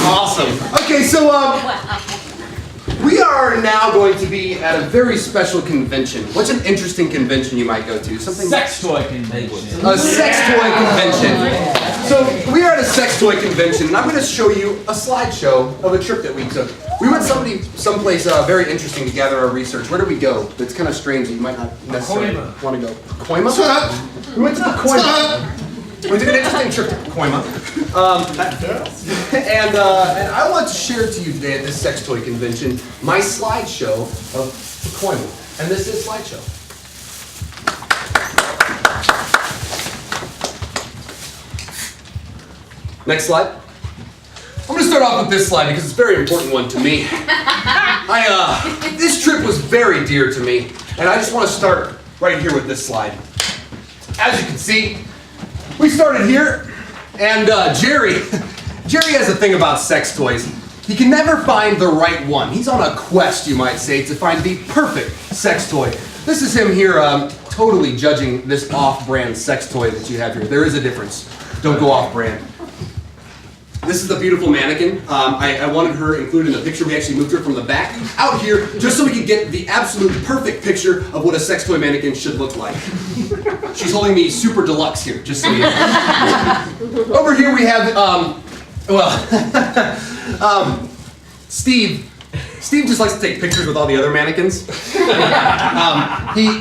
Awesome. Okay, so we are now going to be at a very special convention. What's an interesting convention you might go to? Something. Sex toy convention. A sex toy convention. So we are at a sex toy convention, and I'm going to show you a slideshow of a trip that we took. We went someplace very interesting to gather our research. Where did we go? That's kind of strange that you might not necessarily want to go. Pacoima? We went to Pacoima. We took an interesting trip to Pacoima. And I want to share to you today at this sex toy convention my slideshow of Pacoima. And this is slideshow. Next slide. I'm going to start off with this slide because it's a very important one to me. This trip was very dear to me, and I just want to start right here with this slide. As you can see, we started here, and Jerry has a thing about sex toys. He can never find the right one. He's on a quest, you might say, to find the perfect sex toy. This is him here totally judging this off-brand sex toy that you have here. There is a difference. Don't go off-brand. This is the beautiful mannequin. I wanted her included in the picture. We actually moved her from the back out here just so we could get the absolute perfect picture of what a sex toy mannequin should look like. She's holding the super deluxe here, just so you know. Over here we have, Steve. Steve just likes to take pictures with all the other mannequins.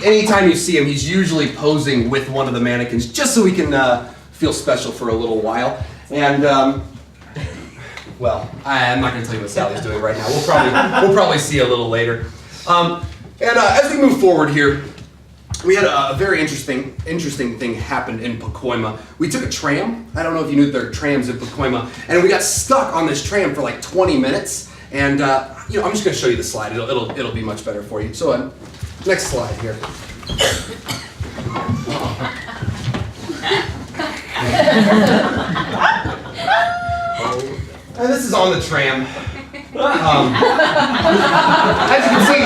Anytime you see him, he's usually posing with one of the mannequins just so he can feel special for a little while. And well, I'm not going to tell you what Sally's doing right now. We'll probably see a little later. As we move forward here, we had a very interesting thing happen in Pacoima. We took a tram. I don't know if you knew there are trams in Pacoima, and we got stuck on this tram for like 20 minutes. And I'm just going to show you the slide. It'll be much better for you. So next slide here. And this is on the tram. As you can see,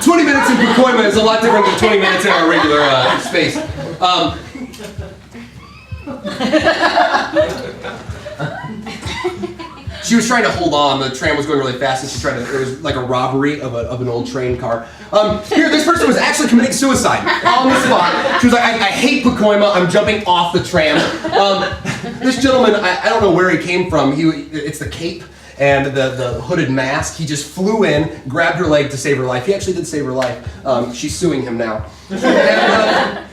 20 minutes in Pacoima is a lot different than 20 minutes in our regular space. She was trying to hold on. The tram was going really fast, and she tried to. It was like a robbery of an old train car. Here, this person was actually committing suicide on the spot. She was like, I hate Pacoima. I'm jumping off the tram. This gentleman, I don't know where he came from. It's the cape and the hooded mask. He just flew in, grabbed her leg to save her life. He actually did save her life. She's suing him now. And,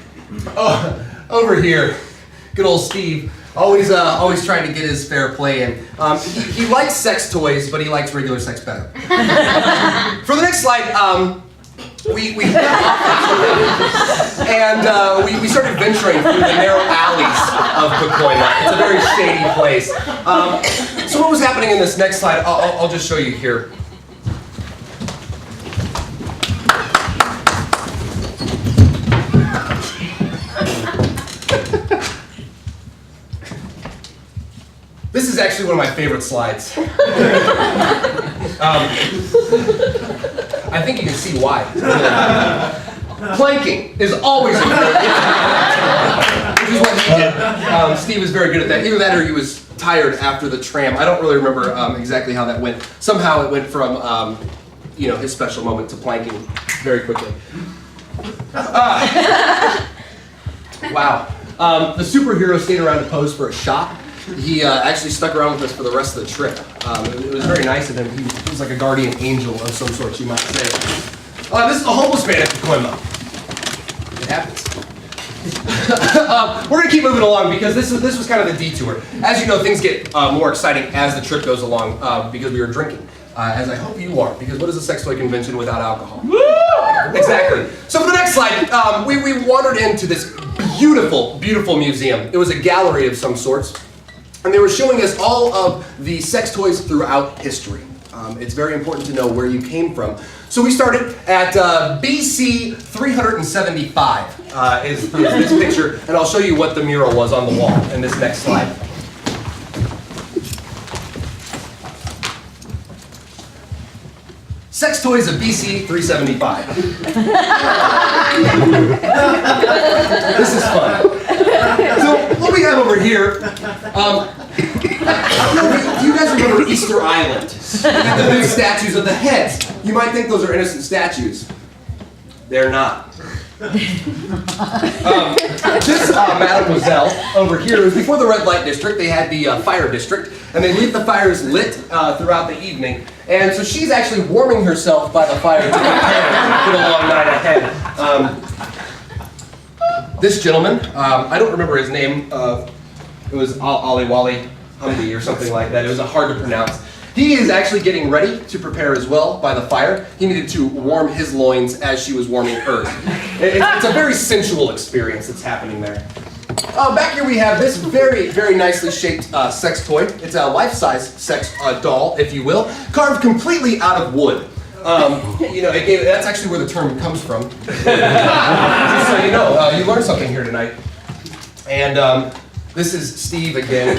over here, good old Steve. Always trying to get his fair play in. He likes sex toys, but he likes regular sex better. For the next slide, we started venturing through the narrow alleys of Pacoima. It's a very shady place. So what was happening in this next slide? I'll just show you here. This is actually one of my favorite slides. I think you can see why. Planking is always important. Which is what he did. Steve was very good at that. Either that or he was tired after the tram. I don't really remember exactly how that went. Somehow it went from his special moment to planking very quickly. Wow. The superhero stayed around to pose for a shot. He actually stuck around with us for the rest of the trip. It was very nice of him. He was like a guardian angel of some sort, you might say. This is a homeless man at Pacoima. It happens. We're going to keep moving along because this was kind of the detour. As you know, things get more exciting as the trip goes along because we were drinking. As I hope you are, because what is a sex toy convention without alcohol? Woo! Exactly. So for the next slide, we wandered into this beautiful, beautiful museum. It was a gallery of some sorts. And they were showing us all of the sex toys throughout history. It's very important to know where you came from. So we started at BC 375 is this picture, and I'll show you what the mural was on the wall in this next slide. Sex toys of BC 375. This is fun. So what we have over here, Do you guys remember Easter Island? The big statues of the heads. You might think those are innocent statues. They're not. This mademoiselle over here, it was before the red light district. They had the fire district, and they leave the fires lit throughout the evening. And so she's actually warming herself by the fire to prepare for the long night ahead. This gentleman, I don't remember his name. It was Ali Wali Humdi or something like that. It was hard to pronounce. He is actually getting ready to prepare as well by the fire. He needed to warm his loins as she was warming hers. It's a very sensual experience that's happening there. Back here we have this very, very nicely shaped sex toy. It's a life-size sex doll, if you will, carved completely out of wood. That's actually where the term comes from. Just so you know, you learned something here tonight. And this is Steve again.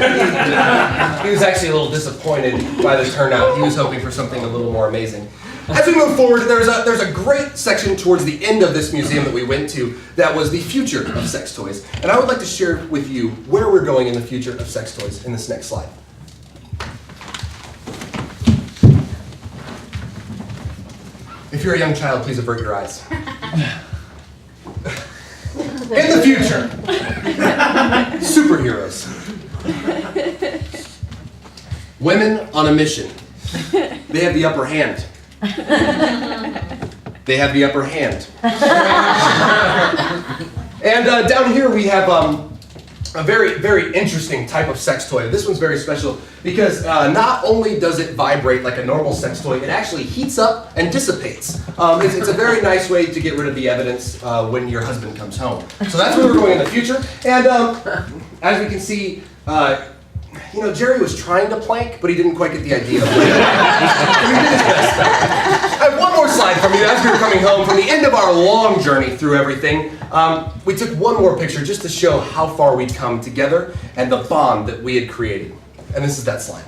He was actually a little disappointed by the turnout. He was hoping for something a little more amazing. As we move forward, there's a great section towards the end of this museum that we went to that was the future of sex toys. And I would like to share with you where we're going in the future of sex toys in this next slide. If you're a young child, please avert your eyes. In the future, superheroes. Women on a mission. They have the upper hand. They have the upper hand. And down here we have a very, very interesting type of sex toy. This one's very special because not only does it vibrate like a normal sex toy, it actually heats up and dissipates. It's a very nice way to get rid of the evidence when your husband comes home. So that's where we're going in the future. And as we can see, Jerry was trying to plank, but he didn't quite get the idea of plank. He did his best. I have one more slide from you as we were coming home from the end of our long journey through everything. We took one more picture just to show how far we'd come together and the bond that we had created. And this is that slide.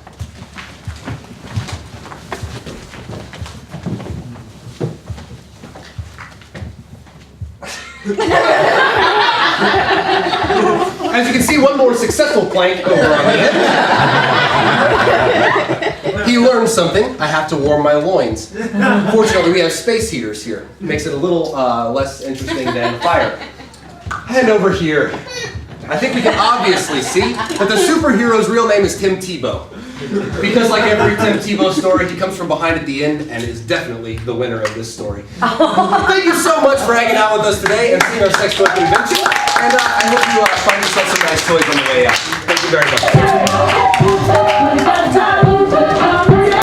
As you can see, one more successful plank over on the end. He learned something. I have to warm my loins. Fortunately, we have space heaters here. Makes it a little less interesting than fire. And over here, I think we can obviously see that the superhero's real name is Tim Tebow. Because like every Tim Tebow story, he comes from behind at the end and is definitely the winner of this story. Thank you so much for hanging out with us today and seeing our sex toy convention. And I hope you find yourself some nice toys on the way out. Thank you very much.